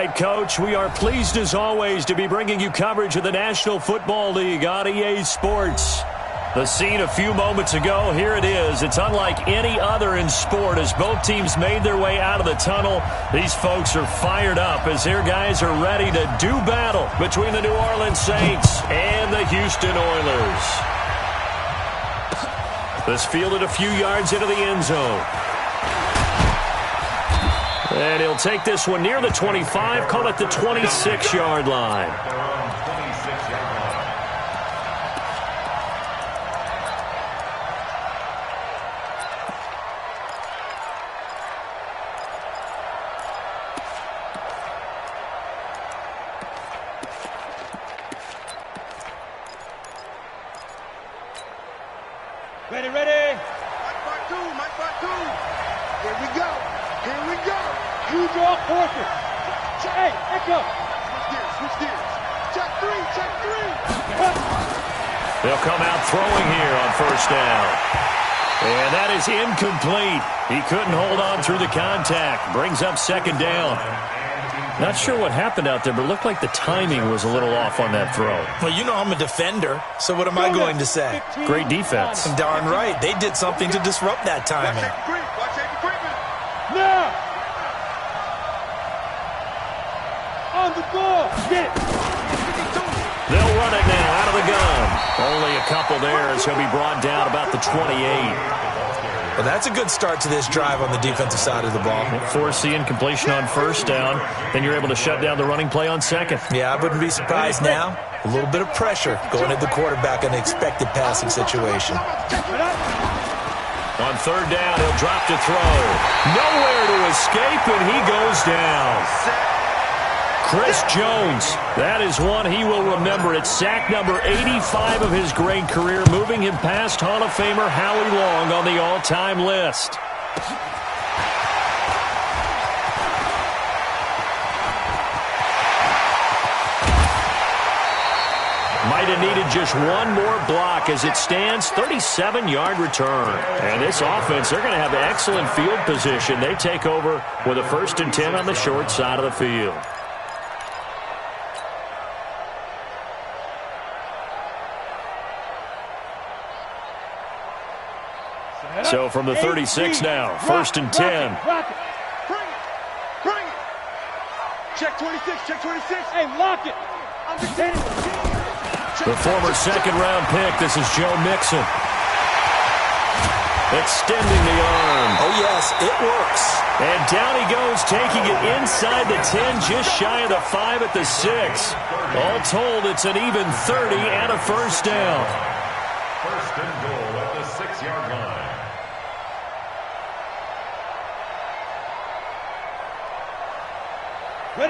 right, Coach, we are pleased as always to be bringing you coverage of the National Football League on EA Sports. The scene a few moments ago, here it is. It's unlike any other in sport as both teams made their way out of the tunnel. These folks are fired up as their guys are ready to do battle between the New Orleans Saints and the Houston Oilers. This fielded a few yards into the end zone. And he'll take this one near the 25, call it the 26-yard line. Ready, ready. Mike part two. Here we go. You draw forces. Hey, echo. Switch gears. Check three. They'll come out throwing here on first down. And that is incomplete. He couldn't hold on through the contact. Brings up second down. Not sure what happened out there, but it looked like the timing was a little off on that throw. Well, you know I'm a defender, so what am I going to say? Great defense. Darn right. They did something to disrupt that timing. Now! On the ball! Get it! They'll run it now out of the gun. Only a couple there as he'll be brought down about the 28. Well, that's a good start to this drive on the defensive side of the ball. Force the incompletion on first down, then you're able to shut down the running play on second. Yeah, I wouldn't be surprised now. A little bit of pressure going at the quarterback in an expected passing situation. On third down, he'll drop to throw. Nowhere to escape, and he goes down. Chris Jones, that is one he will remember. It's sack number 85 of his great career, moving him past Hall of Famer Howie Long on the all-time list. Might have needed just one more block as it stands, 37-yard return. And this offense, they're going to have excellent field position. They take over with a 1st and 10 on the short side of the field. So from the 36 now, 1st and 10. Bring it. Check 26. Hey, lock it. The former second-round pick, this is Joe Mixon. Extending the arm. Oh, yes, it works. And down he goes, taking it inside the 10, just shy of the 5 at the 6. All told, it's an even 30 and a first down. First and goal at the 6-yard line.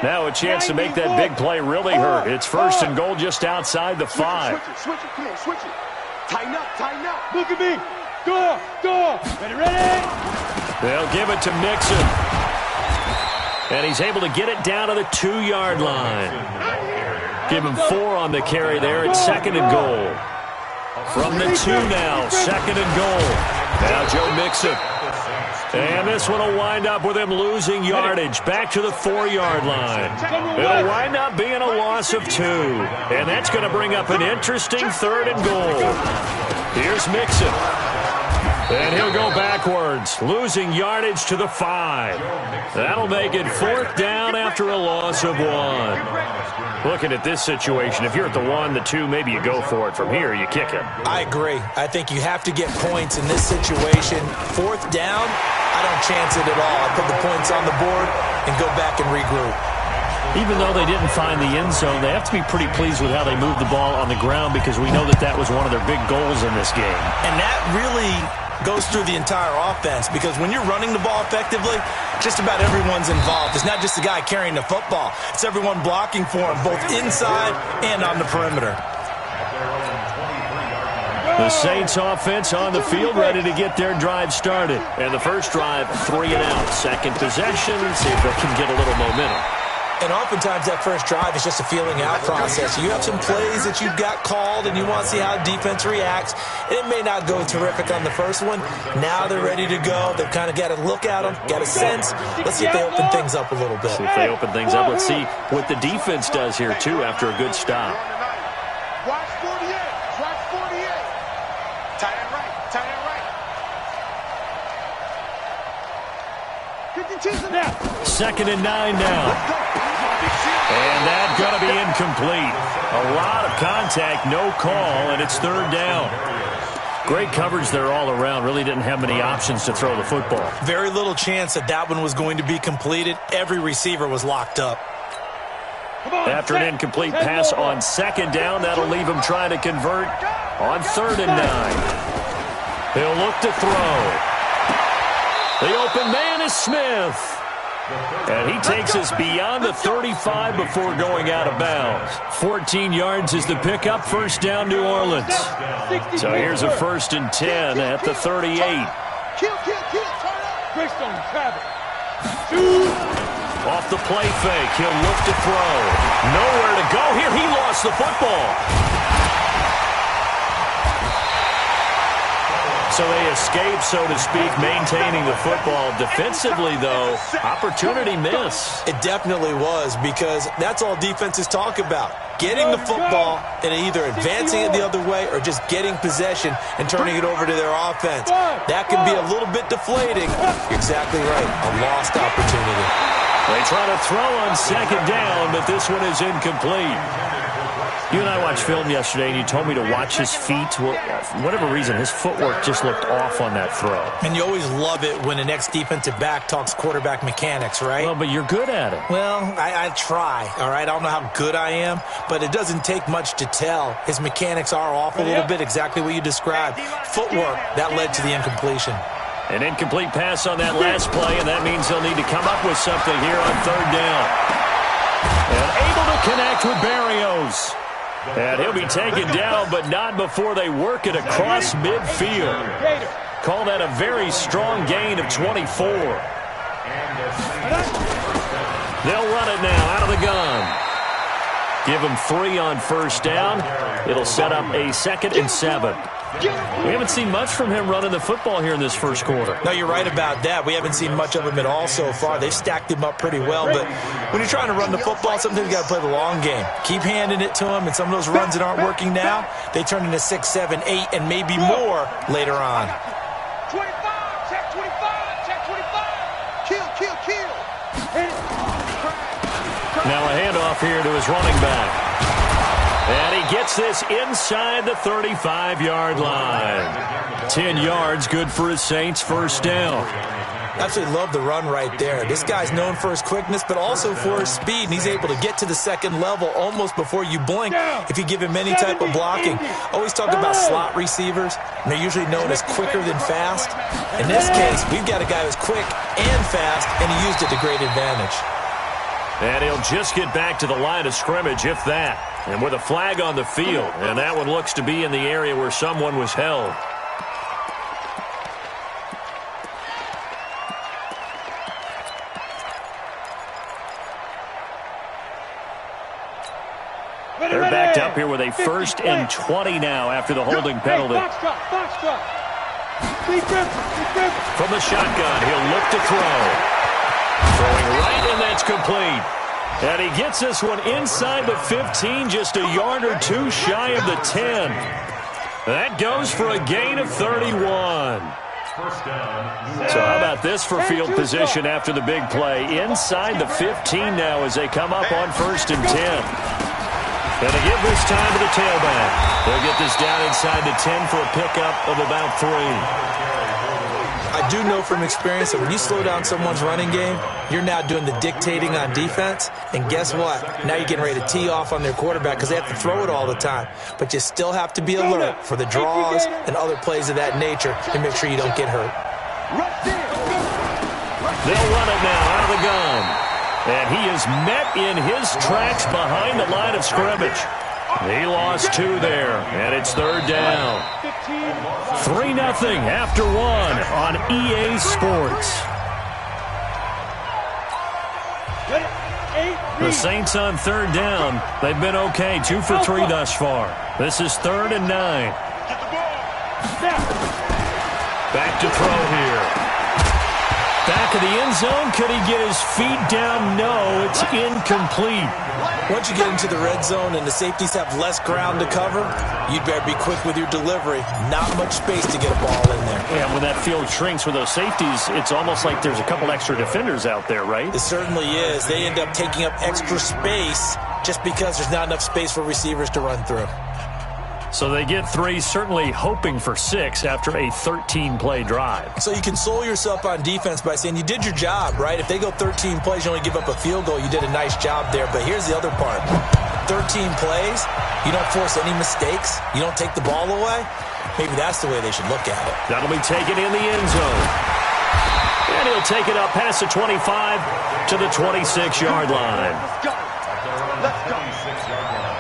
Now a chance to make that big play really hurt. It's 1st and goal just outside the 5. Switch it. Come on, switch it. Tighten up. Look at me. Go. Ready. They'll give it to Mixon. And he's able to get it down to the 2-yard line. Give him 4 on the carry there. It's 2nd and goal. From the 2 now, 2nd and goal. Now Joe Mixon. And this one will wind up with him losing yardage back to the 4-yard line. It'll wind up being a loss of 2. And that's going to bring up an interesting 3rd and goal. Here's Mixon. And he'll go backwards, losing yardage to the 5. That'll make it 4th down after a loss of 1. Looking at this situation, if you're at the 1, the 2, maybe you go for it. From here, you kick it. I agree. I think you have to get points in this situation. 4th down, I don't chance it at all. I put the points on the board and go back and regroup. Even though they didn't find the end zone, they have to be pretty pleased with how they moved the ball on the ground because we know that that was one of their big goals in this game. And that really goes through the entire offense because when you're running the ball effectively, just about everyone's involved. It's not just the guy carrying the football. It's everyone blocking for him, both inside and on the perimeter. The Saints offense on the field, ready to get their drive started. And the first drive, 3 and out. Second possession, see if they can get a little momentum. And oftentimes that first drive is just a feeling out process. You have some plays that you've got called and you want to see how defense reacts. And it may not go terrific on the first one. Now they're ready to go. They've kind of got to look at them, got a sense. Let's see if they open things up a little bit. See if they open things up. Let's see what the defense does here, too, after a good stop. Watch 48. Watch 48. Tie it right. Tie it right. 52 now. 2nd and 9 now. And that's going to be incomplete. A lot of contact, no call, and it's 3rd down. Great coverage there all around. Really didn't have many options to throw the football. Very little chance that that one was going to be completed. Every receiver was locked up. After an incomplete pass on 2nd down, that'll leave him trying to convert on 3rd and 9. He'll look to throw. The open man is Smith. And he takes us beyond the 35 before going out of bounds. 14 yards is the pickup. 1st down, New Orleans. So here's a 1st and 10 at the 38. Off the play fake. He'll look to throw. Nowhere to go here. He lost the football. So they escape, so to speak, maintaining the football. Defensively, though, opportunity miss. It definitely was, because that's all defenses talk about. Getting the football and either advancing it the other way or just getting possession and turning it over to their offense. That can be a little bit deflating. You're exactly right. A lost opportunity. They try to throw on 2nd down, but this one is incomplete. You and I watched film yesterday, and you told me to watch his feet. For whatever reason, his footwork just looked off on that throw. And you always love it when an ex-defensive back talks quarterback mechanics, right? Well, but you're good at it. Well, I try, all right? I don't know how good I am, but it doesn't take much to tell. His mechanics are off a little bit, exactly what you described. Footwork, that led to the incompletion. An incomplete pass on that last play, and that means they'll need to come up with something here on 3rd down. And able to connect with Barrios. And he'll be taken down, but not before they work it across midfield. Call that a very strong gain of 24. They'll run it now out of the gun. Give him 3 on 1st down. It'll set up a 2nd and 7. We haven't seen much from him running the football here in this 1st quarter. No, you're right about that. We haven't seen much of him at all so far. They've stacked him up pretty well, but when you're trying to run the football, sometimes you got to play the long game. Keep handing it to him, and some of those runs that aren't working now, they turn into 6, 7, 8, and maybe more later on. 25, check 25, check 25. Kill. Now a handoff here to his running back. And he gets this inside the 35-yard line. 10 yards, good for his Saints. 1st down. Absolutely love the run right there. This guy's known for his quickness, but also for his speed, and he's able to get to the 2nd level almost before you blink if you give him any type of blocking. Always talk about slot receivers, and they're usually known as quicker than fast. In this case, we've got a guy who's quick and fast, and he used it to great advantage. And he'll just get back to the line of scrimmage, if that. And with a flag on the field, and that one looks to be in the area where someone was held. They're backed up here with a 1st and 20 now after the holding penalty. Box truck. From the shotgun, he'll look to throw. Throwing right, and that's complete. And he gets this one inside the 15, just a yard or 2 shy of the 10. That goes for a gain of 31. So how about this for field position after the big play? Inside the 15 now as they come up on 1st and 10. And they give this time to the tailback. They'll get this down inside the 10 for a pickup of about 3. I do know from experience that when you slow down someone's running game, you're now doing the dictating on defense. And guess what? Now you're getting ready to tee off on their quarterback because they have to throw it all the time. But you still have to be alert for the draws and other plays of that nature to make sure you don't get hurt. They'll run it now out of the gun. And he is met in his tracks behind the line of scrimmage. He lost 2 there, and it's 3rd down. 3-0 after 1 on EA Sports. 8. The Saints on third down. They've been okay, 2 for 3 thus far. This is 3rd and 9. Get the ball. Back to throw here. Back of the end zone. Could he get his feet down? No, it's incomplete. Once you get into the red zone and the safeties have less ground to cover, you'd better be quick with your delivery. Not much space to get a ball in there. Yeah, when that field shrinks with those safeties, it's almost like there's a couple extra defenders out there, right? It certainly is. They end up taking up extra space just because there's not enough space for receivers to run through. So they get 3, certainly hoping for 6 after a 13-play drive. So you console yourself on defense by saying you did your job, right? If they go 13 plays, you only give up a field goal, you did a nice job there. But here's the other part. 13 plays, you don't force any mistakes, you don't take the ball away. Maybe that's the way they should look at it. That'll be taken in the end zone. And he'll take it up past the 25 to the 26-yard line. Let's go. Let's go. 26-yard line.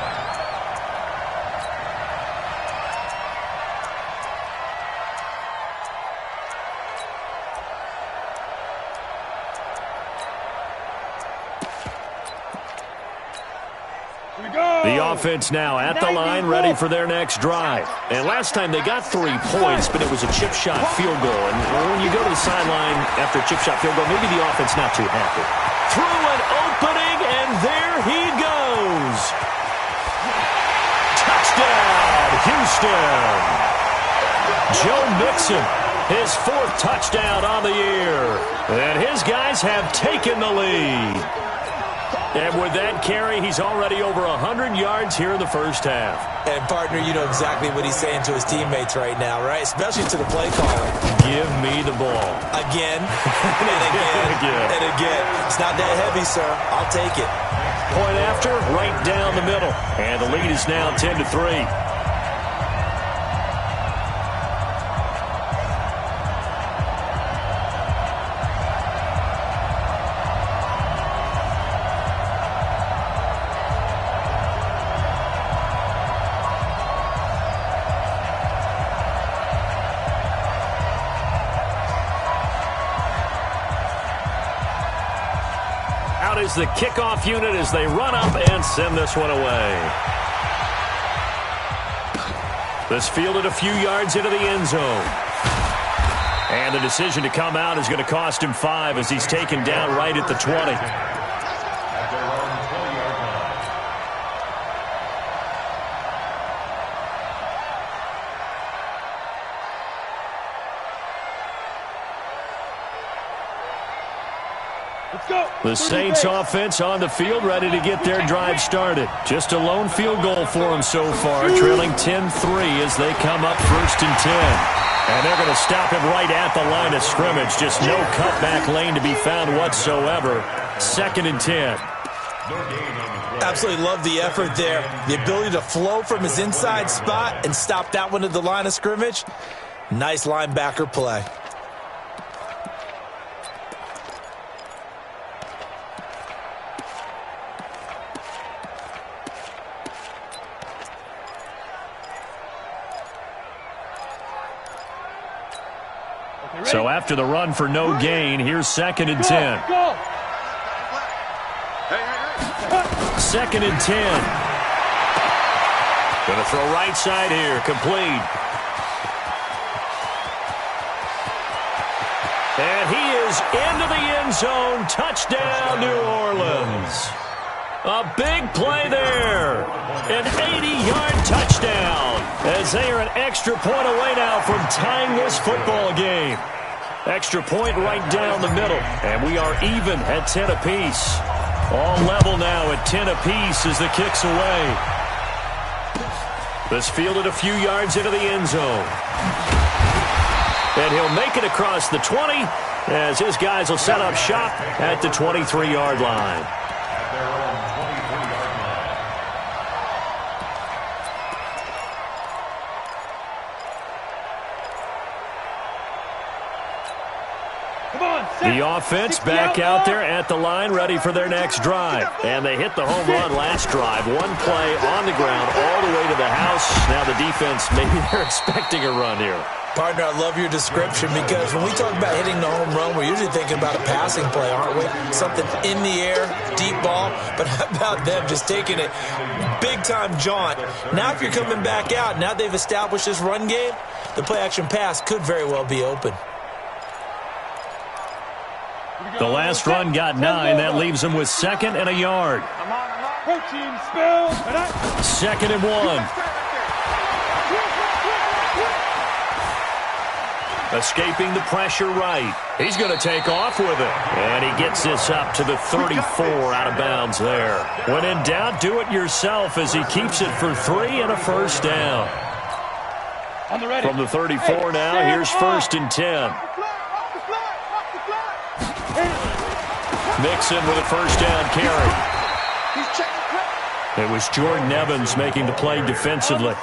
The offense now at the line, ready for their next drive. And last time they got 3 points, but it was a chip shot field goal. And when you go to the sideline after a chip shot field goal, maybe the offense not too happy. Through an opening, and there he goes. Touchdown, Houston. Joe Mixon, his 4th touchdown on the year. And his guys have taken the lead. And with that carry, he's already over 100 yards here in the first half. And, partner, you know exactly what he's saying to his teammates right now, right? Especially to the play caller. Give me the ball. Again, and again, and again. It's not that heavy, sir. I'll take it. Point after, right down the middle. And the lead is now 10-3. Is the kickoff unit as they run up and send this one away. This fielded a few yards into the end zone. And the decision to come out is going to cost him 5 as he's taken down right at the 20. The Saints offense on the field, ready to get their drive started. Just a lone field goal for them so far, trailing 10-3 as they come up 1st and 10. And they're going to stop him right at the line of scrimmage. Just no cutback lane to be found whatsoever. 2nd and 10. Absolutely love the effort there. The ability to flow from his inside spot and stop that one at the line of scrimmage. Nice linebacker play. So after the run for no gain, here's 2nd and 10. 2nd and 10. Going to throw right side here, complete. And he is into the end zone. Touchdown, New Orleans. A big play there. An 80-yard touchdown as they are an extra point away now from tying this football game. Extra point right down the middle. And we are even at 10 apiece. All level now at 10 apiece as the kick's away. This fielded a few yards into the end zone. And he'll make it across the 20 as his guys will set up shop at the 23-yard line. Come on, The offense back out there at the line, ready for their next drive. And they hit the home run last drive. One play on the ground all the way to the house. Now the defense, maybe they're expecting a run here. Partner, I love your description because when we talk about hitting the home run, we're usually thinking about a passing play, aren't we? Something in the air, deep ball. But how about them just taking it big-time jaunt? Now if you're coming back out, now they've established this run game, the play-action pass could very well be open. The last run got 9. That leaves them with 2nd and a yard. Protein spill. 2nd and 1. Escaping the pressure right. He's going to take off with it. And he gets this up to the 34 out of bounds there. When in doubt, do it yourself as he keeps it for 3 and a first down. From the 34 now, here's 1st and 10. Mixon with a first down carry. It was Jordan Evans making the play defensively.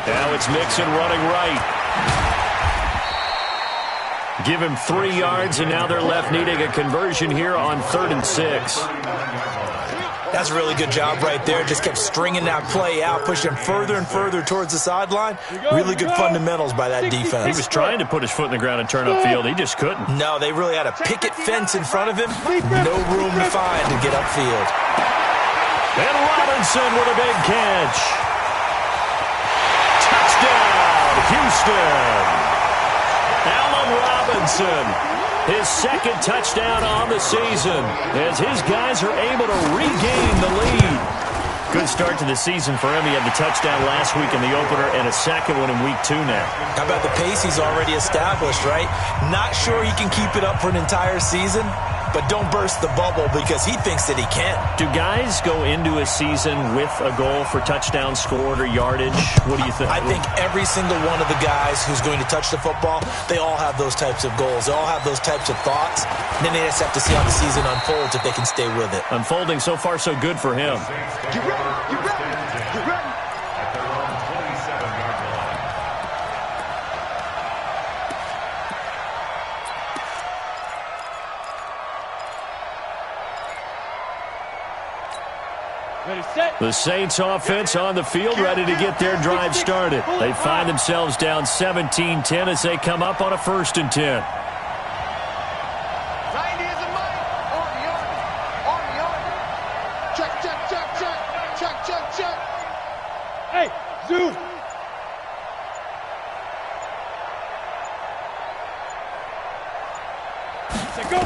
Now it's Mixon running right. Give him 3 yards, and now they're left needing a conversion here on 3rd and 6. That's a really good job right there. Just kept stringing that play out, pushing him further and further towards the sideline. Really good fundamentals by that defense. He was trying to put his foot in the ground and turn upfield. He just couldn't. No, they really had a picket fence in front of him. No room to find to get upfield. And Robinson with a big catch. Touchdown, Houston. Allen Robinson, his 2nd touchdown on the season, as his guys are able to regain the lead. Good start to the season for him. He had the touchdown last week in the opener and a 2nd one in week 2 now. How about the pace he's already established, right? Not sure he can keep it up for an entire season, but don't burst the bubble because he thinks that he can. Do guys go into a season with a goal for touchdown scored or yardage? What do you think? I think every single one of the guys who's going to touch the football, they all have those types of goals. They all have those types of thoughts. And then they just have to see how the season unfolds if they can stay with it. Unfolding so far so good for him. You ready? You ready? You ready? At their own 27-yard line. The Saints offense on the field, ready to get their drive started. They find themselves down 17-10 as they come up on a 1st and 10. Hey, Zoo. Go.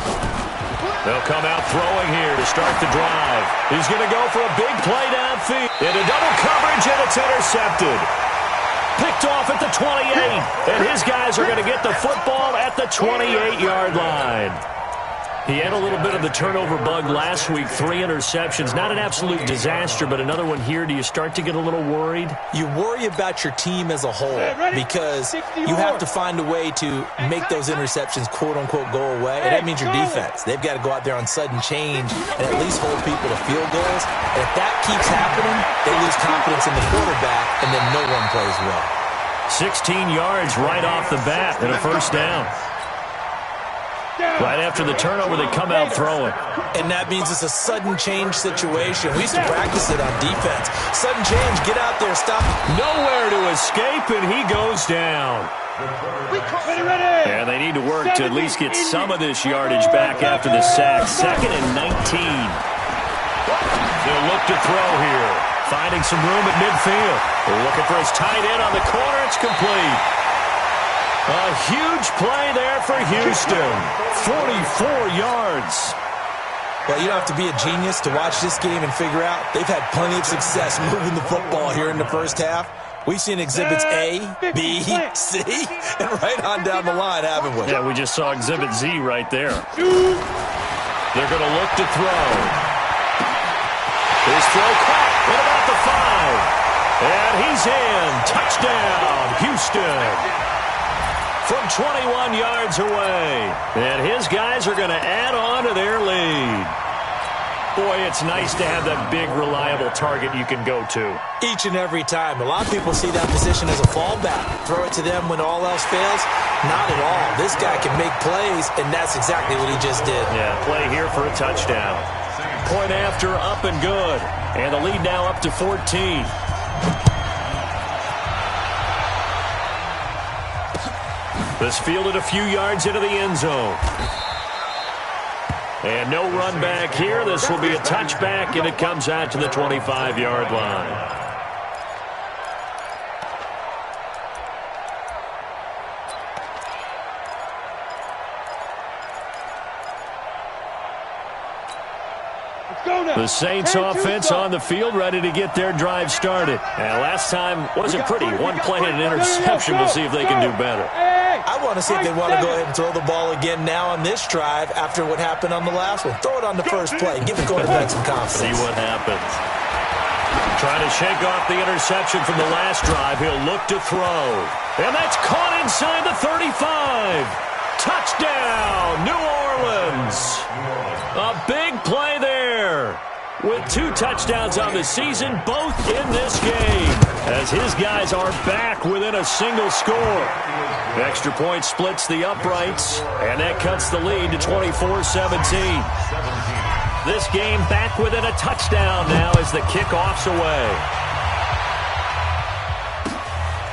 They'll come out throwing here to start the drive. He's going to go for a big play downfield. Into double coverage, and it's intercepted. Picked off at the 28. And his guys are going to get the football at the 28-yard line. He had a little bit of the turnover bug last week. 3 interceptions. Not an absolute disaster, but another one here. Do you start to get a little worried? You worry about your team as a whole because you have to find a way to make those interceptions quote-unquote go away. And that means your defense. They've got to go out there on sudden change and at least hold people to field goals. And if that keeps happening, they lose confidence in the quarterback, and then no one plays well. 16 yards right off the bat and a first down. Right after the turnover, they come out throwing. And that means it's a sudden change situation. We used to practice it on defense. Sudden change, get out there, stop. Nowhere to escape, and he goes down. And they need to work to at least get some of this yardage back after the sack. 2nd and 19. They'll look to throw here. Finding some room at midfield. They're looking for his tight end on the corner. It's complete. A huge play there for Houston. 44 yards. Well, you don't have to be a genius to watch this game and figure out they've had plenty of success moving the football here in the first half. We've seen exhibits A, B, C, and right on down the line, haven't we? Yeah, we just saw exhibit Z right there. They're going to look to throw. His throw caught at about the 5. And he's in. Touchdown, Houston. From 21 yards away. And his guys are going to add on to their lead. Boy, it's nice to have that big, reliable target you can go to. Each and every time. A lot of people see that position as a fallback. Throw it to them when all else fails. Not at all. This guy can make plays, and that's exactly what he just did. Yeah, play here for a touchdown. Point after, up and good. And the lead now up to 14. This fielded a few yards into the end zone. And no run back here. This will be a touchback, and it comes out to the 25-yard line. The Saints offense on the field, ready to get their drive started. And last time wasn't pretty. One play and an interception. We'll see if they can do better. I want to see if they want to go ahead and throw the ball again now on this drive after what happened on the last one. Throw it on the first play. Give the quarterback some confidence. See what happens. Trying to shake off the interception from the last drive. He'll look to throw. And that's caught inside the 35. Touchdown, New Orleans. A big play there. With 2 touchdowns on the season, both in this game, as his guys are back within a single score. Extra point splits the uprights, and that cuts the lead to 24-17. This game back within a touchdown now as the kickoff's away.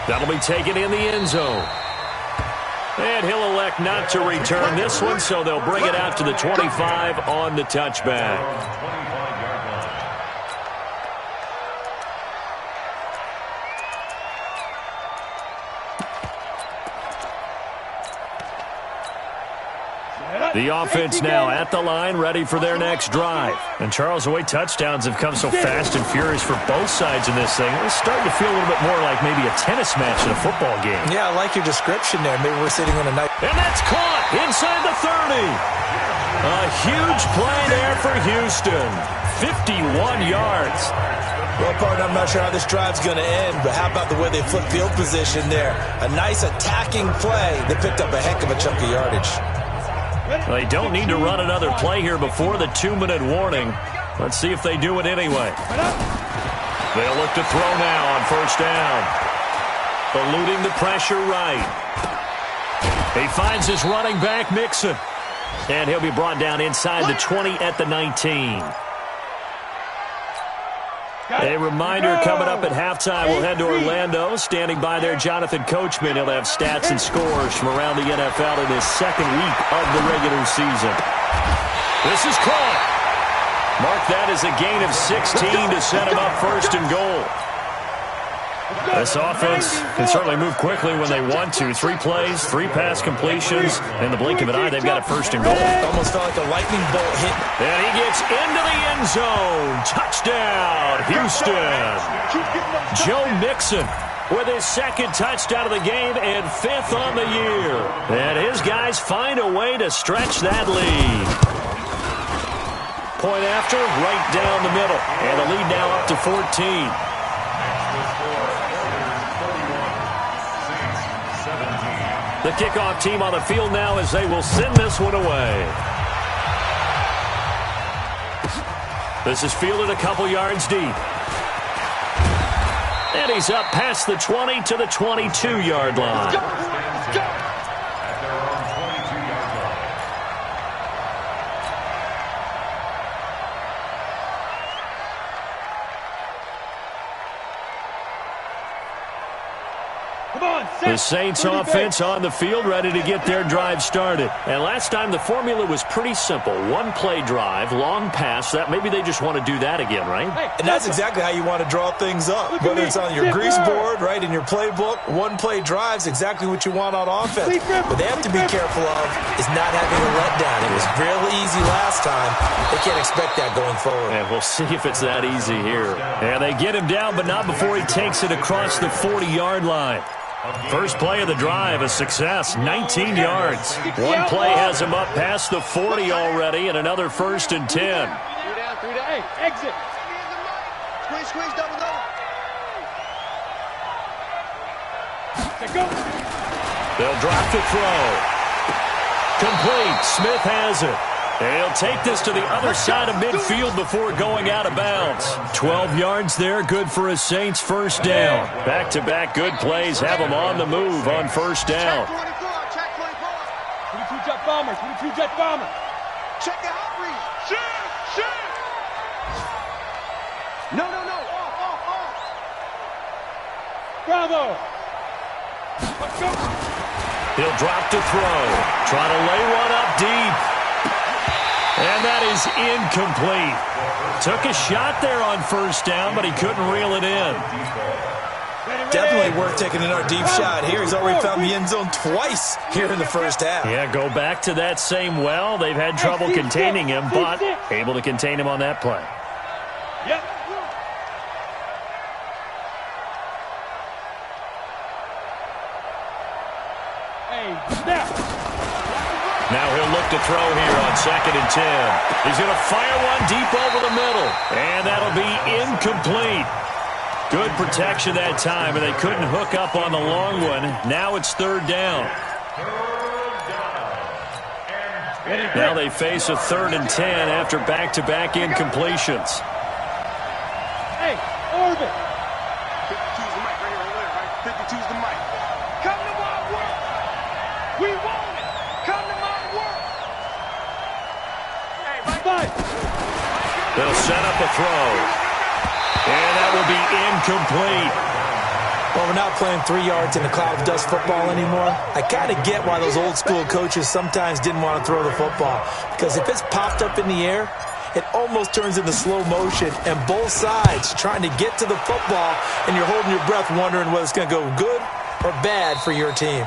That'll be taken in the end zone. And he'll elect not to return this one, so they'll bring it out to the 25 on the touchback. The offense now at the line, ready for their next drive. And Charles, the way touchdowns have come so fast and furious for both sides in this thing, it's starting to feel a little bit more like maybe a tennis match in a football game. Yeah, I like your description there. Maybe we're sitting on a night. And that's caught inside the 30. A huge play there for Houston. 51 yards. Well, partner, I'm not sure how this drive's going to end, but how about the way they flip field position there? A nice attacking play. They picked up a heck of a chunk of yardage. They don't need to run another play here before the 2-minute warning. Let's see if they do it anyway. They'll look to throw now on first down. Eluding the pressure right. He finds his running back, Mixon. And he'll be brought down inside the 20 at the 19. A reminder coming up at halftime. We'll head to Orlando. Standing by there, Jonathan Coachman. He'll have stats and scores from around the NFL in his second week of the regular season. This is caught. Mark that as a gain of 16 to set him up first and goal. This offense can certainly move quickly when they want to. 3 plays, 3 pass completions. In the blink of an eye, they've got a first and goal. Almost felt like a lightning bolt hit. And he gets into the end zone. Touchdown, Houston. Joe Mixon with his second touchdown of the game and 5th on the year. And his guys find a way to stretch that lead. Point after, right down the middle. And the lead now up to 14. The kickoff team on the field now as they will send this one away. This is fielded a couple yards deep. And he's up past the 20 to the 22-yard line. At their own 22-yard line. The Saints offense on the field, ready to get their drive started. And last time the formula was pretty simple. 1-play drive, long pass. That maybe they just want to do that again, right? And that's exactly how you want to draw things up. Whether it's on your grease board, right, in your playbook, 1-play drive's exactly what you want on offense. What they have to be careful of is not having a letdown. It was real easy last time. They can't expect that going forward. And we'll see if it's that easy here. And they get him down, but not before he takes it across the 40-yard line. First play of the drive, a success, 19 yards. 1 play has him up past the 40 already, and another 1st and 10. 3 down, 3 down. Hey, exit. Squeeze, double. Go. They'll drop to throw. Complete. Smith has it. He'll take this to the other side of midfield before going out of bounds. 12 yards there, good for a Saints first down. Back-to-back good plays have them on the move on first down. Check 24. 22 jet bomber. 22 jet bomber. Check the hot read. Shoot. No. Off. Bravo. Let's go. He'll drop to throw. Try to lay one up deep. And that is incomplete. Took a shot there on first down, but he couldn't reel it in. Definitely worth taking another deep shot here. He's already found the end zone twice here in the first half. Yeah, go back to that same well. They've had trouble containing him, but able to contain him on that play. Yep. Hey, snap. Now he'll look to throw here on 2nd and 10. He's going to fire one deep over the middle, and that'll be incomplete. Good protection that time, and they couldn't hook up on the long one. Now it's 3rd down. Now they face a 3rd and 10 after back-to-back incompletions. Hey, orbit. 52's the mic right here, right? 52's the mic. Come to my work. We want it. Come to my work. Hey, Mike. They'll set up a throw. And that will be incomplete. Well, we're not playing 3 yards in a cloud of dust football anymore. I kind of get why those old school coaches sometimes didn't want to throw the football. Because if it's popped up in the air, it almost turns into slow motion. And both sides trying to get to the football, and you're holding your breath wondering whether it's going to go good or bad for your team.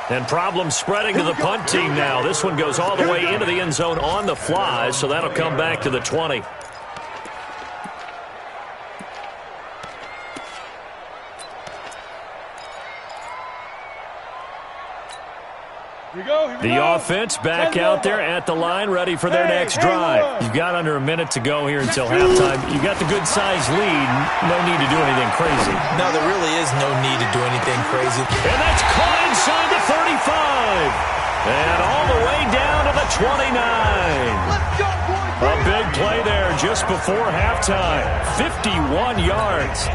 And problems spreading to the punt team now. This one goes all the way into the end zone on the fly, so that'll come back to the 20. The offense back out there at the line, ready for their next drive. You've got under a minute to go here until halftime. You've got the good-sized lead. No need to do anything crazy. No, there really is no need to do anything crazy. And that's caught inside the 35. And all the way down to the 29. A big play there just before halftime. 51 yards.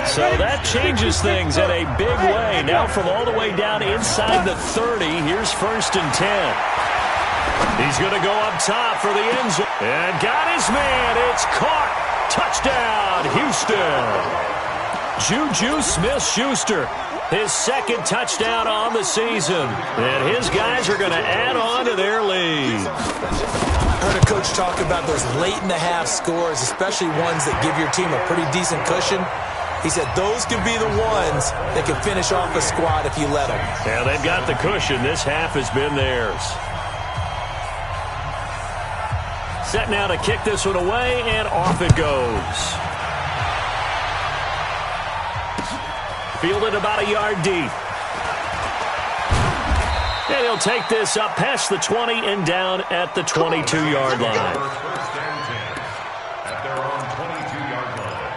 So that changes things in a big way. Now from all the way down inside the 30, here's 1st and 10. He's going to go up top for the end zone. And got his man. It's caught. Touchdown, Houston. Juju Smith-Schuster, his 2nd touchdown on the season. And his guys are going to add on to their lead. I heard a coach talk about those late-in-the-half scores, especially ones that give your team a pretty decent cushion. He said those could be the ones that can finish off a squad if you let them. Yeah, they've got the cushion. This half has been theirs. Set now to kick this one away, and off it goes. Fielded about a yard deep. And he'll take this up past the 20 and down at the 22-yard line. First and 10 at their own 22-yard line.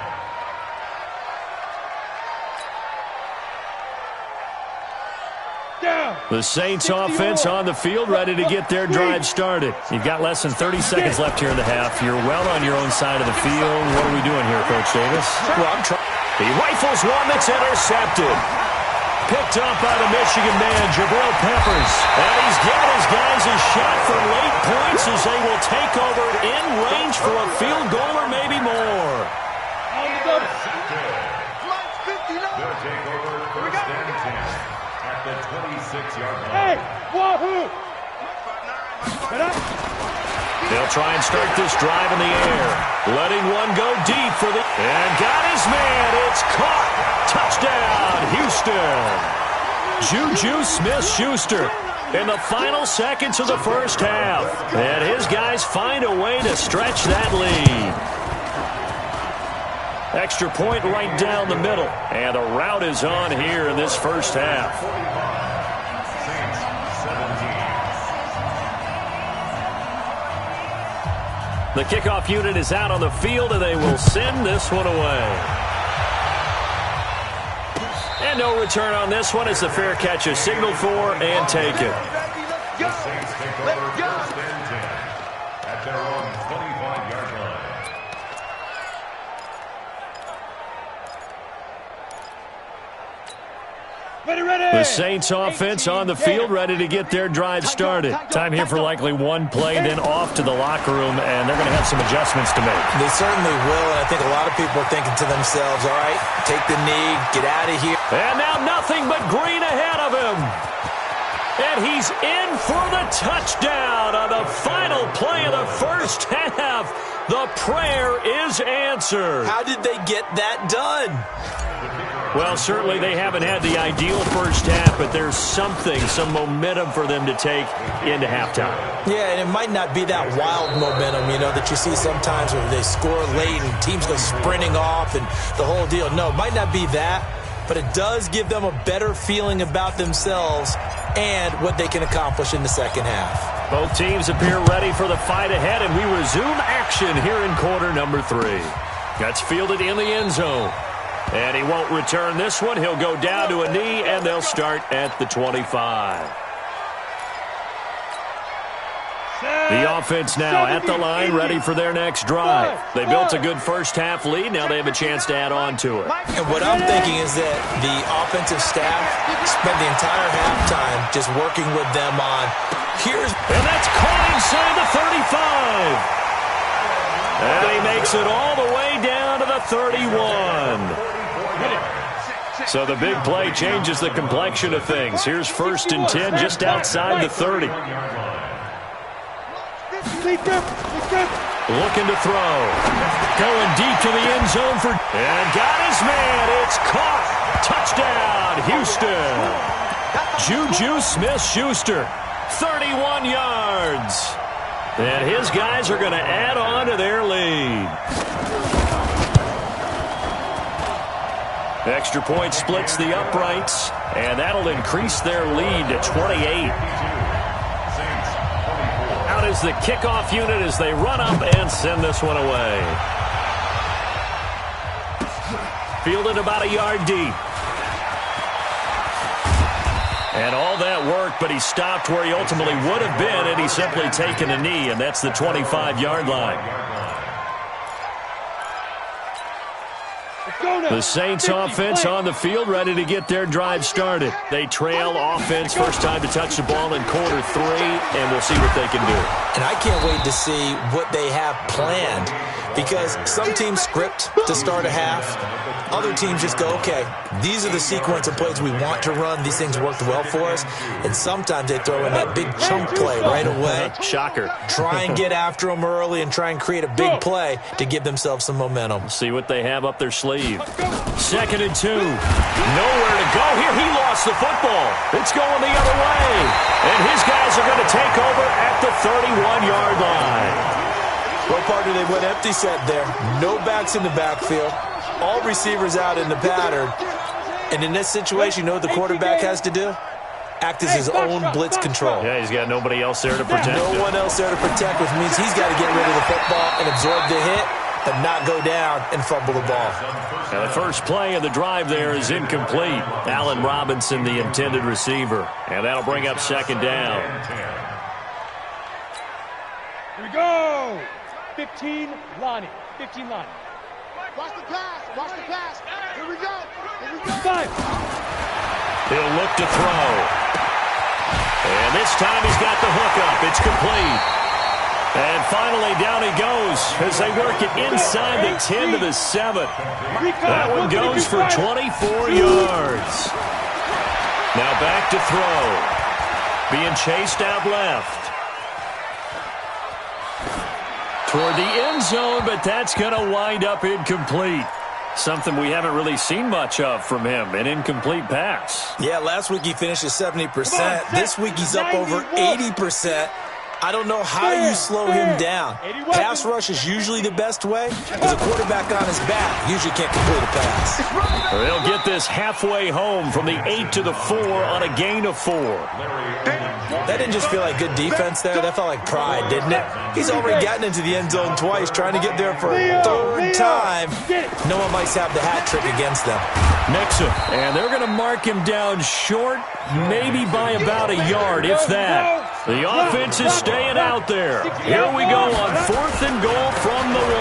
The Saints offense on the field, ready to get their drive started. You've got less than 30 seconds left here in the half. You're well on your own side of the field. What are we doing here, Coach Davis? Well, I'm trying. He rifles one that's intercepted. Picked up by the Michigan man, Jabril Peppers. And he's giving his guys a shot for late points as they will take over in range for a field goal or maybe more. They'll take over first and 10 at the 26-yard line. Hey, wahoo! They'll try and start this drive in the air. Letting one go deep for the... And got his man. It's caught. Touchdown, Houston. Juju Smith-Schuster in the final seconds of the first half. And his guys find a way to stretch that lead. Extra point right down the middle. And the route is on here in this first half. The kickoff unit is out on the field, and they will send this one away. And no return on this one as the fair catch is signaled for and taken. The Saints take over first and 10 at their own 25-yard line. The Saints offense on the field, ready to get their drive started. Time here for likely one play, then off to the locker room, and they're going to have some adjustments to make. They certainly will, and I think a lot of people are thinking to themselves, all right, take the knee, get out of here. And now nothing but green ahead of him. And he's in for the touchdown on the final play of the first half. The prayer is answered. How did they get that done? Well, certainly they haven't had the ideal first half, but there's something, some momentum for them to take into halftime. Yeah, and it might not be that wild momentum, you know, that you see sometimes where they score late and teams go sprinting off and the whole deal. No, it might not be that, but it does give them a better feeling about themselves and what they can accomplish in the second half. Both teams appear ready for the fight ahead, and we resume action here in quarter number 3. That's fielded in the end zone. And he won't return this one. He'll go down to a knee, and they'll start at the 25. The offense now at the line, ready for their next drive. They built a good first-half lead. Now they have a chance to add on to it. And what I'm thinking is that the offensive staff spent the entire halftime just working with them on And that's caught inside the 35. And he makes it all the way down to the 31. So the big play changes the complexion of things. Here's 1st and 10 just outside the 30. Looking to throw. Going deep to the end zone and got his man. It's caught. Touchdown, Houston. Juju Smith-Schuster, 31 yards. And his guys are going to add on to their lead. Extra point splits the uprights, and that'll increase their lead to 28. Out is the kickoff unit as they run up and send this one away. Fielded about a yard deep. And all that work, but he stopped where he ultimately would have been, and he's simply taken a knee, and that's the 25-yard line. The Saints offense on the field, ready to get their drive started. They trail offense, first time to touch the ball in quarter 3, and we'll see what they can do. And I can't wait to see what they have planned, because some teams script to start a half. Other teams just go, okay, these are the sequence of plays we want to run. These things worked well for us. And sometimes they throw in that big chunk play right away. Shocker. Try and get after them early and try and create a big play to give themselves some momentum. See what they have up their sleeve. 2nd and 2. Nowhere to go here. He lost the football. It's going the other way. And his guys are going to take over at the 31-yard line. Well, partner, they went empty set there. No backs in the backfield. All receivers out in the pattern. And in this situation, you know what the quarterback has to do? Act as his own blitz control. Yeah, he's got nobody else there to protect him. No one else there to protect, which means he's got to get rid of the football and absorb the hit, but not go down and fumble the ball. Now the first play of the drive there is incomplete. Allen Robinson, the intended receiver. And that'll bring up 2nd down. Here we go. 15, Lonnie. 15, Lonnie. Watch the pass. Watch the pass. Here we go. Here we go. 5. He'll look to throw. And this time he's got the hook up. It's complete. And finally down he goes as they work it inside the 10 to the 7. That one goes for 24 yards. Now back to throw. Being chased out left. Toward the end zone, but that's going to wind up incomplete. Something we haven't really seen much of from him, an incomplete pass. Yeah, last week he finished at 70%. This week he's up over 80%. I don't know how you slow him down. Pass rush is usually the best way because a quarterback on his back usually can't complete a pass. They'll get this halfway home from the 8 to the 4 on a gain of 4. That didn't just feel like good defense there. That felt like pride, didn't it? He's already gotten into the end zone twice, trying to get there for a 3rd time. No one might have the hat trick against them. Mixon, and they're going to mark him down short, maybe by about a yard, if that. The offense is staying out there. Here we go on 4th and goal from the 1.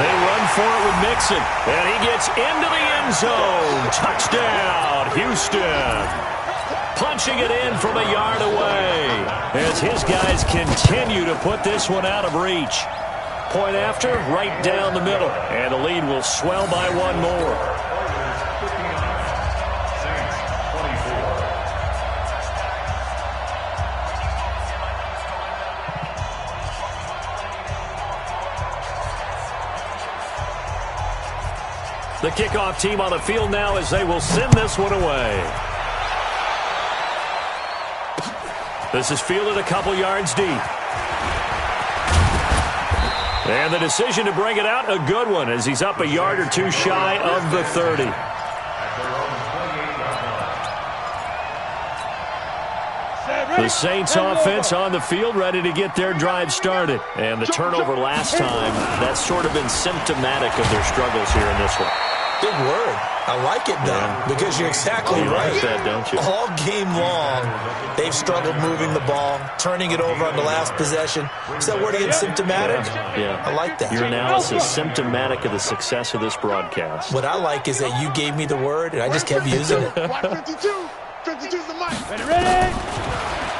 They run for it with Mixon, and he gets into the end zone. Touchdown, Houston. Punching it in from a yard away as his guys continue to put this one out of reach. Point after, right down the middle, and the lead will swell by 1 more. The kickoff team on the field now as they will send this one away. This is fielded a couple yards deep. And the decision to bring it out, a good one, as he's up a yard or 2 shy of the 30. The Saints offense on the field, ready to get their drive started. And the turnover last time, that's sort of been symptomatic of their struggles here in this one. Big word. I like it, though, because you're exactly right. Like that, don't you? All game long, they've struggled moving the ball, turning it over on the last possession. Is that word again, symptomatic? Yeah. I like that. Your analysis, symptomatic of the success of this broadcast. What I like is that you gave me the word, and I just kept using it. Watch 52. 52's the mic. Ready?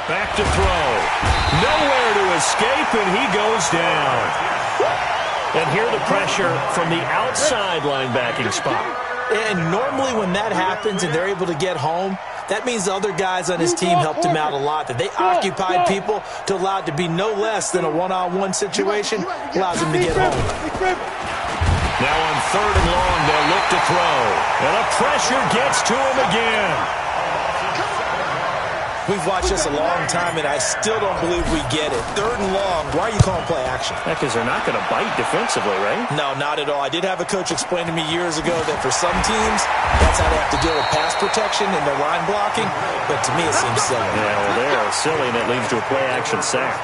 Back to throw. Nowhere to escape, and he goes down. And here the pressure from the outside linebacking spot. And normally when that happens and they're able to get home, that means the other guys on his team helped him out a lot. That they occupied people to allow it to be no less than a one-on-one situation, allows him to get home. Now on 3rd and long, they'll look to throw. And the pressure gets to him again. We've watched this a long time, and I still don't believe we get it. 3rd and long, why are you calling play action? Because they're not going to bite defensively, right? No, not at all. I did have a coach explain to me years ago that for some teams, that's how they have to deal with pass protection and their line blocking. But to me, it seems silly. Yeah, well, they're silly, and it leads to a play action sack.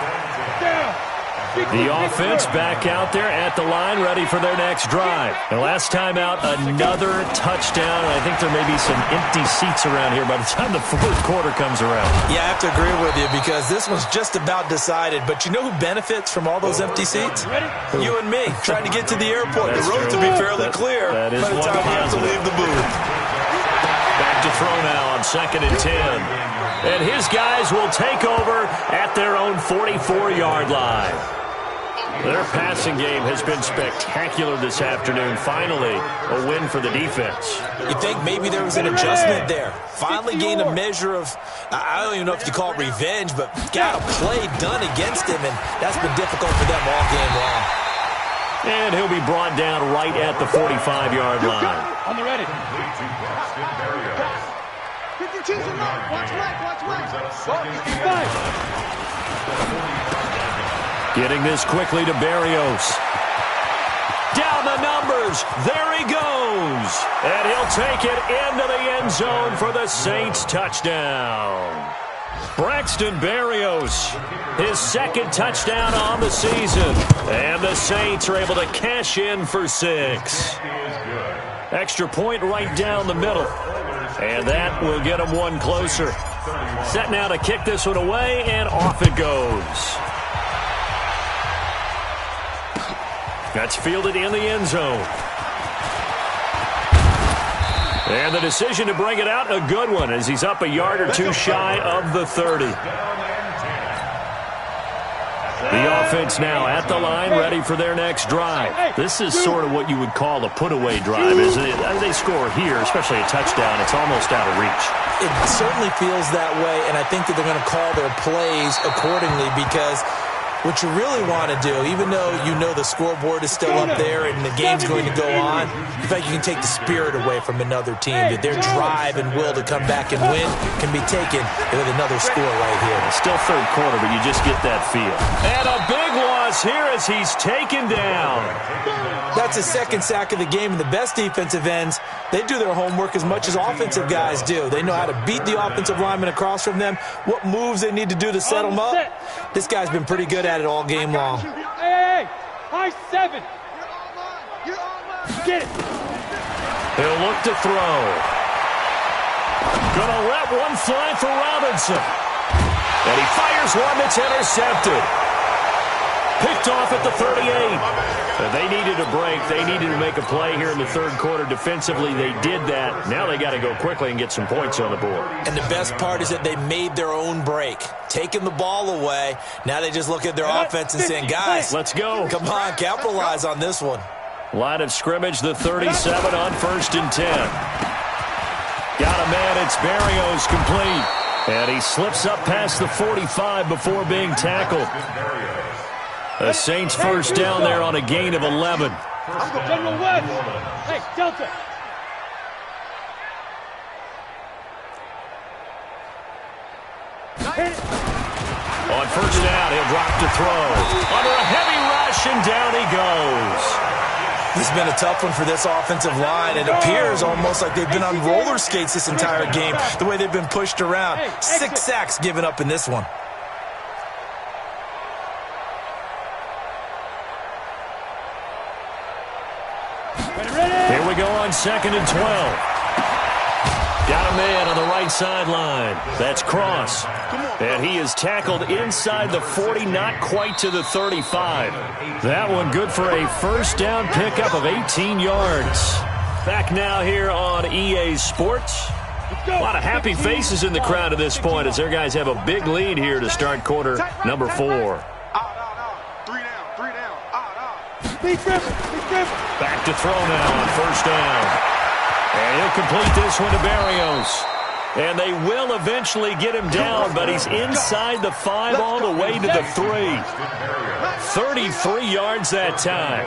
The offense back out there at the line, ready for their next drive. And last time out, another touchdown. And I think there may be some empty seats around here by the time the 4th quarter comes around. Yeah, I have to agree with you because this one's just about decided. But you know who benefits from all those empty seats? You and me, trying to get to the airport. That's the road true. to be fairly clear that is by the time we have to positive. leave the booth. Back to throw now on 2nd and 10. And his guys will take over at their own 44-yard line. Their passing game has been spectacular this afternoon. Finally, a win for the defense. You think maybe there was an adjustment there. Finally gained a measure of, I don't even know if you call it revenge, but got a play done against him, and that's been difficult for them all game long. And he'll be brought down right at the 45-yard line. On the ready. 52's the mic. Watch Mike. Watch Mike. Getting this quickly to Berrios. Down the numbers. There he goes. And he'll take it into the end zone for the Saints touchdown. Braxton Berrios, his 2nd touchdown on the season. And the Saints are able to cash in for 6. Extra point right down the middle. And that will get them one closer. Set now to kick this one away, and off it goes. That's fielded in the end zone. And the decision to bring it out, a good one, as he's up a yard or 2 shy of the 30. The offense now at the line, ready for their next drive. This is sort of what you would call a put-away drive, isn't it? As they score here, especially a touchdown, it's almost out of reach. It certainly feels that way, and I think that they're going to call their plays accordingly because what you really want to do, even though you know the scoreboard is still up there and the game's going to go on, in fact, you can take the spirit away from another team. That their drive and will to come back and win can be taken with another score right here. Still 3rd quarter, but you just get that feel. And a big loss here as he's taken down. That's his 2nd sack of the game, and the best defensive ends, they do their homework as much as offensive guys do. They know how to beat the offensive lineman across from them, what moves they need to do to set them up. This guy's been pretty good at it all game long. Hey, high 7. You're on mine. Get it. He'll look to throw. Gonna let one fly for Robinson. And he fires one that's intercepted. Picked off at the 38. They needed a break. They needed to make a play here in the third quarter. Defensively, they did that. Now they got to go quickly and get some points on the board. And the best part is that they made their own break, taking the ball away. Now they just look at their offense and saying, guys, let's go. Come on, capitalize on this one. Line of scrimmage, the 37 on 1st and 10. Got a man. It's Barrios complete. And he slips up past the 45 before being tackled. The Saints first down there on a gain of 11. General West. Hey, Delta. On first down, he'll drop to throw. Under a heavy rush, and down he goes. This has been a tough one for this offensive line. It appears almost like they've been on roller skates this entire game, the way they've been pushed around. 6 sacks given up in this one. Here we go on 2nd and 12. Got a man on the right sideline. That's Cross. And he is tackled inside the 40, not quite to the 35. That one good for a first down pickup of 18 yards. Back now here on EA Sports. A lot of happy faces in the crowd at this point as their guys have a big lead here to start quarter number 4. Back to throw now on first down. And he'll complete this one to Barrios. And they will eventually get him down, but he's inside the 5 all the way to the 3. 33 yards that time.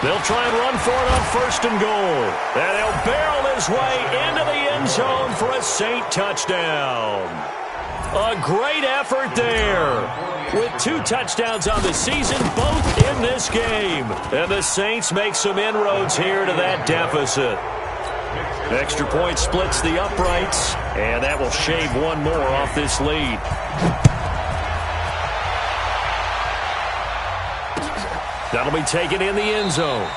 They'll try and run for it on 1st and goal. And he'll barrel his way into the end zone for a Saint touchdown. A great effort there. With 2 touchdowns on the season, both in this game. And the Saints make some inroads here to that deficit. Extra point splits the uprights, and that will shave one more off this lead. That'll be taken in the end zone.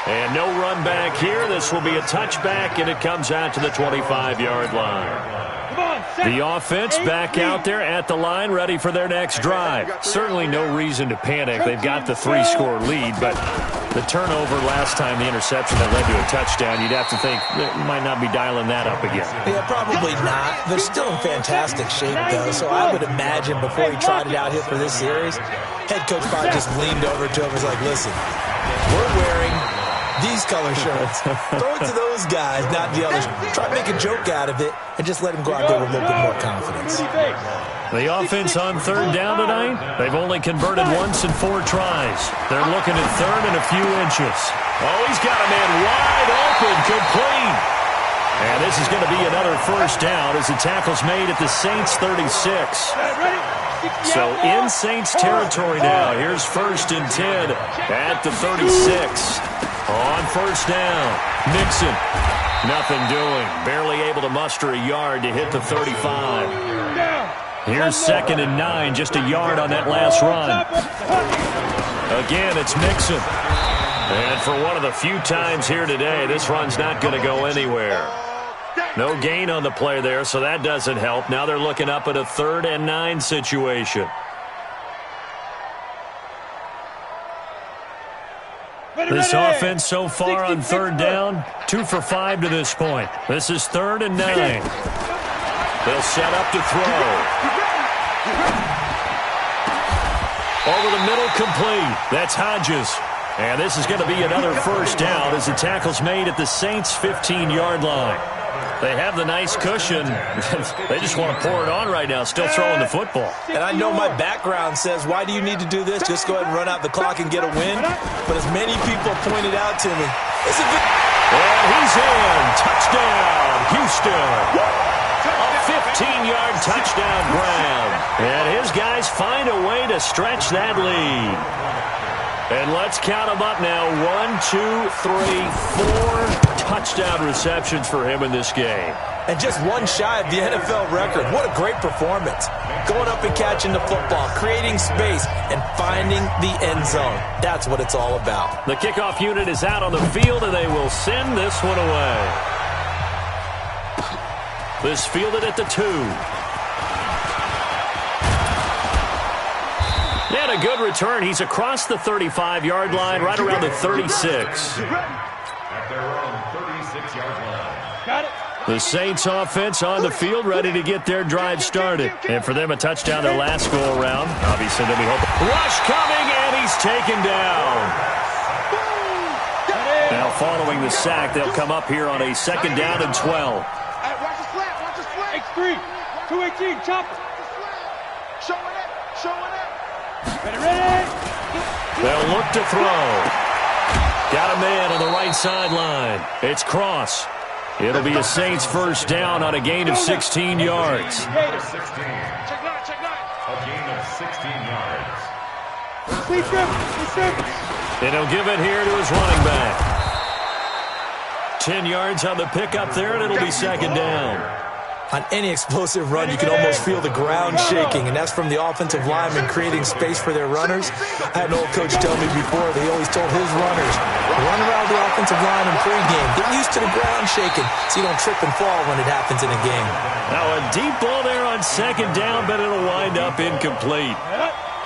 And no run back here. This will be a touchback, and it comes out to the 25-yard line. The offense back out there at the line, ready for their next drive. Certainly no reason to panic. They've got the 3-score lead, but the turnover last time, the interception that led to a touchdown, you'd have to think they might not be dialing that up again. Yeah, probably not. They're still in fantastic shape, though, so I would imagine before he tried it out here for this series, head coach probably just leaned over to him and was like, listen, we're wearing these color shirts. Throw it to those guys, not the others. Try to make a joke out of it and just let them go out there with a little bit more confidence. The offense on 3rd down tonight, they've only converted once in 4 tries. They're looking at 3rd and a few inches. Oh, he's got a man wide open, complete. And this is going to be another first down as the tackle's made at the Saints 36. So in Saints territory now. Here's 1st and 10 at the 36. On first down, Mixon. Nothing doing. Barely able to muster a yard to hit the 35. Here's 2nd and 9, just a yard on that last run. Again, it's Mixon. And for one of the few times here today, this run's not going to go anywhere. No gain on the play there, so that doesn't help. Now they're looking up at a 3rd and 9 situation. This offense so far on 3rd down, 2 for 5 to this point. This is 3rd and 9. They'll set up to throw. Over the middle, complete. That's Hodges. And this is going to be another first down as the tackle's made at the Saints' 15-yard line. They have the nice cushion. They just want to pour it on right now, still throwing the football. And I know my background says, why do you need to do this? Just go ahead and run out the clock and get a win. But as many people pointed out to me, it's a good... And he's in. Touchdown, Houston. A 15-yard touchdown grab. And his guys find a way to stretch that lead. And let's count them up now. 1, 2, 3, 4 touchdown receptions for him in this game. And just one shy of the NFL record. What a great performance. Going up and catching the football, creating space, and finding the end zone. That's what it's all about. The kickoff unit is out on the field, and they will send this one away. This fielded at the 2. And a good return. He's across the 35-yard line, right around the 36. At their own 36-yard line. Got it. The Saints offense on the field, ready to get their drive started. And for them, a touchdown their last go-around. Obviously, they'll be hoping. Rush coming, and he's taken down. Now, following the sack, they'll come up here on a 2nd down and 12. Hey, watch the slant, watch the slant. X3, 218, chopper. Showing it, showing it. Ready. They'll look to throw. Got a man on the right sideline. It's Cross. It'll be a Saints first down on a gain of 16 yards. Check 9, check 9. A gain of 16 yards. Please, sir. And he'll give it here to his running back. 10 yards on the pickup there, and it'll be 2nd down. On any explosive run, you can almost feel the ground shaking, and that's from the offensive linemen creating space for their runners. I had an old coach tell me before that he always told his runners, run around the offensive line in pregame. Get used to the ground shaking so you don't trip and fall when it happens in a game. Now a deep ball there on 2nd down, but it'll wind up incomplete.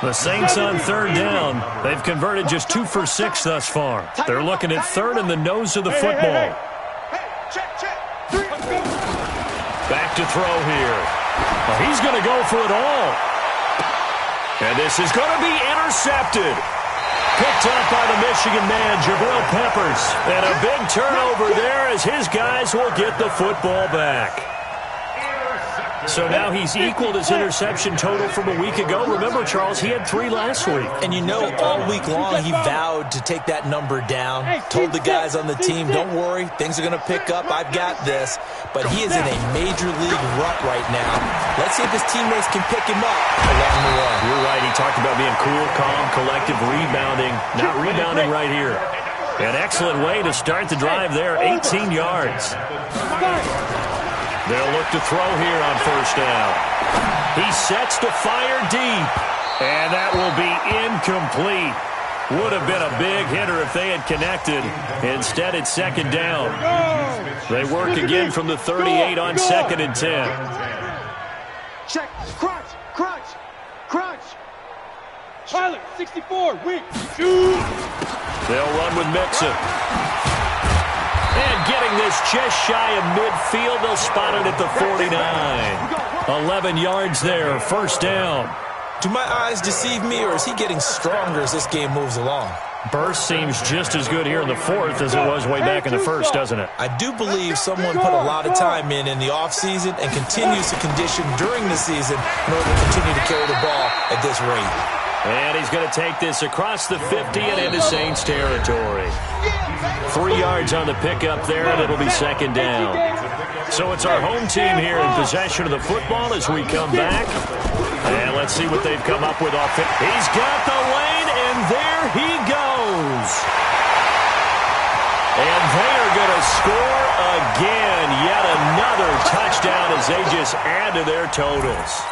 The Saints on 3rd down. They've converted just 2 for 6 thus far. They're looking at 3rd in the nose of the football. Back to throw here. Well, he's going to go for it all. And this is going to be intercepted. Picked up by the Michigan man, Jabril Peppers. And a big turnover there as his guys will get the football back. So now he's equaled his interception total from a week ago. Remember, Charles, he had 3 last week. And you know, all week long he vowed to take that number down. Told the guys on the team, don't worry, things are going to pick up. I've got this. But he is in a major league rut right now. Let's see if his teammates can pick him up along the way. You're right. He talked about being cool, calm, collective, rebounding. Not rebounding right here. An excellent way to start the drive there. 18 yards. They'll look to throw here on 1st down. He sets to fire deep. And that will be incomplete. Would have been a big hitter if they had connected. Instead, it's 2nd down. They work again from the 38 on 2nd and 10. Check, crunch, crunch, crunch. Pilot, 64, weak, shoot. They'll run with Mixon. And getting this just shy of midfield, they'll spot it at the 49. 11 yards there, 1st down. Do my eyes deceive me, or is he getting stronger as this game moves along? Burst seems just as good here in the 4th as it was way back in the 1st, doesn't it? I do believe someone put a lot of time in the offseason and continues to condition during the season in order to continue to carry the ball at this rate. And he's going to take this across the 50 and into Saints territory. 3 yards on the pickup there, and it'll be 2nd down. So it's our home team here in possession of the football as we come back. And let's see what they've come up with. He's got the lane, and there he goes. And they are going to score again. Yet another touchdown as they just add to their totals.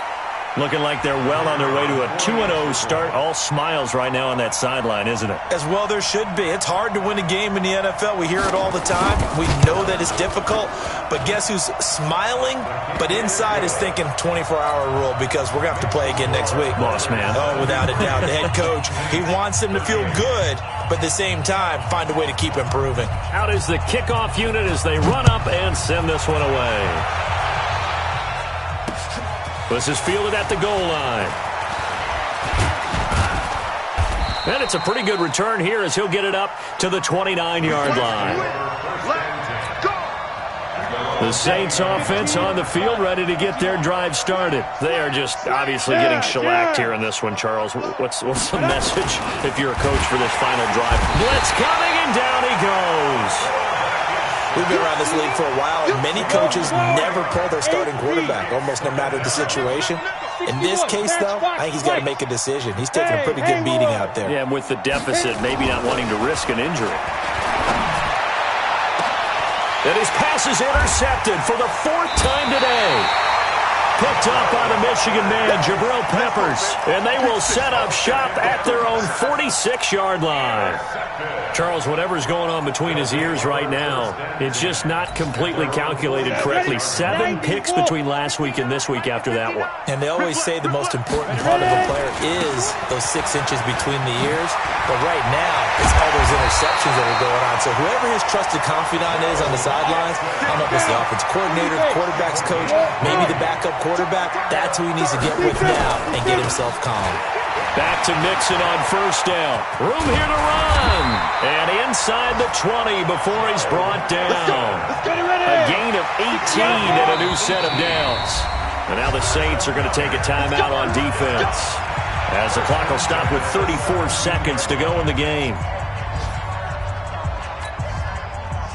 Looking like they're well on their way to a 2-0 start. All smiles right now on that sideline, isn't it? As well there should be. It's hard to win a game in the NFL. We hear it all the time. We know that it's difficult. But guess who's smiling? But inside is thinking 24-hour rule because we're going to have to play again next week. Boss man. Oh, without a doubt. The head coach, he wants them to feel good, but at the same time, find a way to keep improving. Out is the kickoff unit as they run up and send this one away. This is fielded at the goal line. And it's a pretty good return here as he'll get it up to the 29-yard line. The Saints offense on the field ready to get their drive started. They are just obviously getting shellacked here in this one, Charles. What's the message if you're a coach for this final drive? Blitz coming, and down he goes. We've been around this league for a while, and many coaches never pull their starting quarterback, almost no matter the situation. In this case, though, I think he's got to make a decision. He's taking a pretty good beating out there. Yeah, and with the deficit, maybe not wanting to risk an injury. And his pass is intercepted for the 4th time today. picked up by the Michigan man, Jabril Peppers. And they will set up shop at their own 46-yard line. Charles, whatever's going on between his ears right now, it's just not completely calculated correctly. 7 picks between last week and this week after that one. And they always say the most important part of a player is those 6 inches between the ears. But right now, it's all those interceptions that are going on. So whoever his trusted confidant is on the sidelines, I don't know if it's the offensive coordinator, the quarterback's coach, maybe the backup quarterback, that's who he needs to get with now and get himself calm. Back to Mixon on first down. Room here to run. And inside the 20 before he's brought down. A gain of 18 and a new set of downs. And now the Saints are going to take a timeout on defense, as the clock will stop with 34 seconds to go in the game.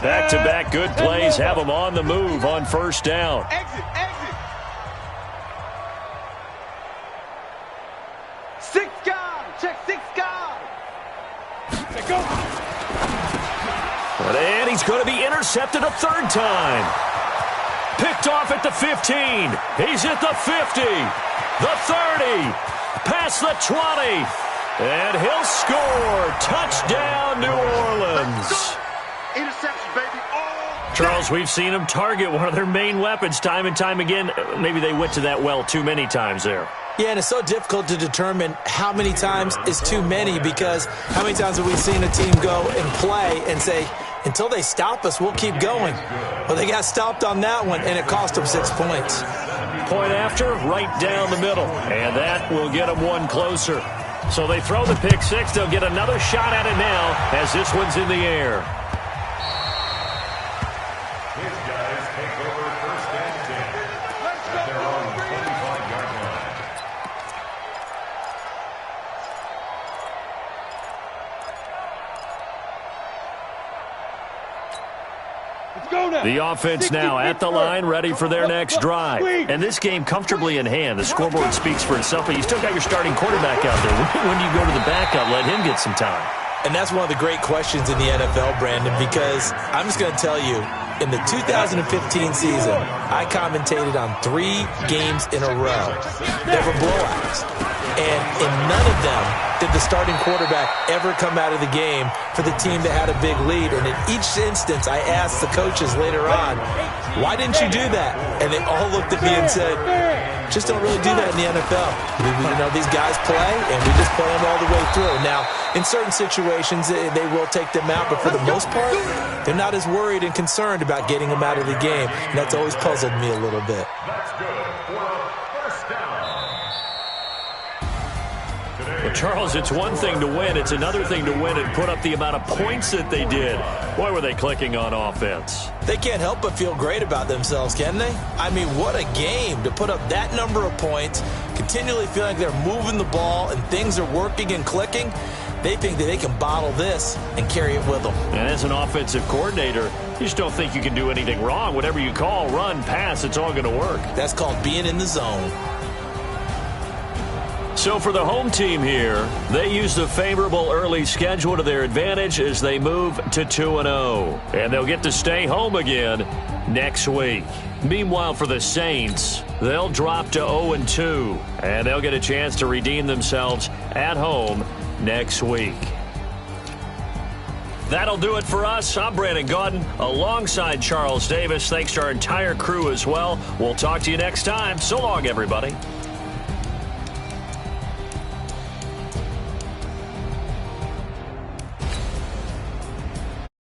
Back-to-back good plays have them on the move on first down. Exit. 6 guard. Check 6 guard. Let's go. And he's going to be intercepted a third time. Picked off at the 15. He's at the 50. The 30. Past the 20. And he'll score. Touchdown, New Orleans. Interception, baby. Oh, Charles, we've seen them target one of their main weapons time and time again. Maybe they went to that well too many times there. Yeah, and it's so difficult to determine how many times is too many, because how many times have we seen a team go and play and say, until they stop us, we'll keep going. Well, they got stopped on that one, and it cost them 6 points. Point after, right down the middle. And that will get them one closer. So they throw the pick six. They'll get another shot at it now as this one's in the air. His guys take over first and 10 at their own 25-yard line. let's go now. The offense now at the line, ready for their next drive. And this game comfortably in hand. The scoreboard speaks for itself, but you still got your starting quarterback out there. When do you go to the backup, let him get some time? And that's one of the great questions in the NFL, Brandon, because I'm just going to tell you, in the 2015 season, I commentated on 3 games in a row. They were blowouts. And in none of them did the starting quarterback ever come out of the game for the team that had a big lead. And in each instance, I asked the coaches later on, why didn't you do that? And they all looked at me and said, just don't really do that in the NFL. These guys play, and we just play them all the way through. Now, in certain situations, they will take them out, but for the most part, they're not as worried and concerned about getting them out of the game. And that's always puzzled me a little bit. That's good for a first down. Well, Charles, it's one thing to win. It's another thing to win and put up the amount of points that they did. Boy, were they clicking on offense. They can't help but feel great about themselves, can they? I mean, what a game to put up that number of points, continually feeling like they're moving the ball and things are working and clicking. They think that they can bottle this and carry it with them. And as an offensive coordinator, you just don't think you can do anything wrong. Whatever you call, run, pass, it's all going to work. That's called being in the zone. So for the home team here, they use the favorable early schedule to their advantage as they move to 2-0. And they'll get to stay home again next week. Meanwhile, for the Saints, they'll drop to 0-2. And they'll get a chance to redeem themselves at home next week. That'll do it for us. I'm Brandon Gaudin alongside Charles Davis. Thanks to our entire crew as well. We'll talk to you next time. So long, everybody.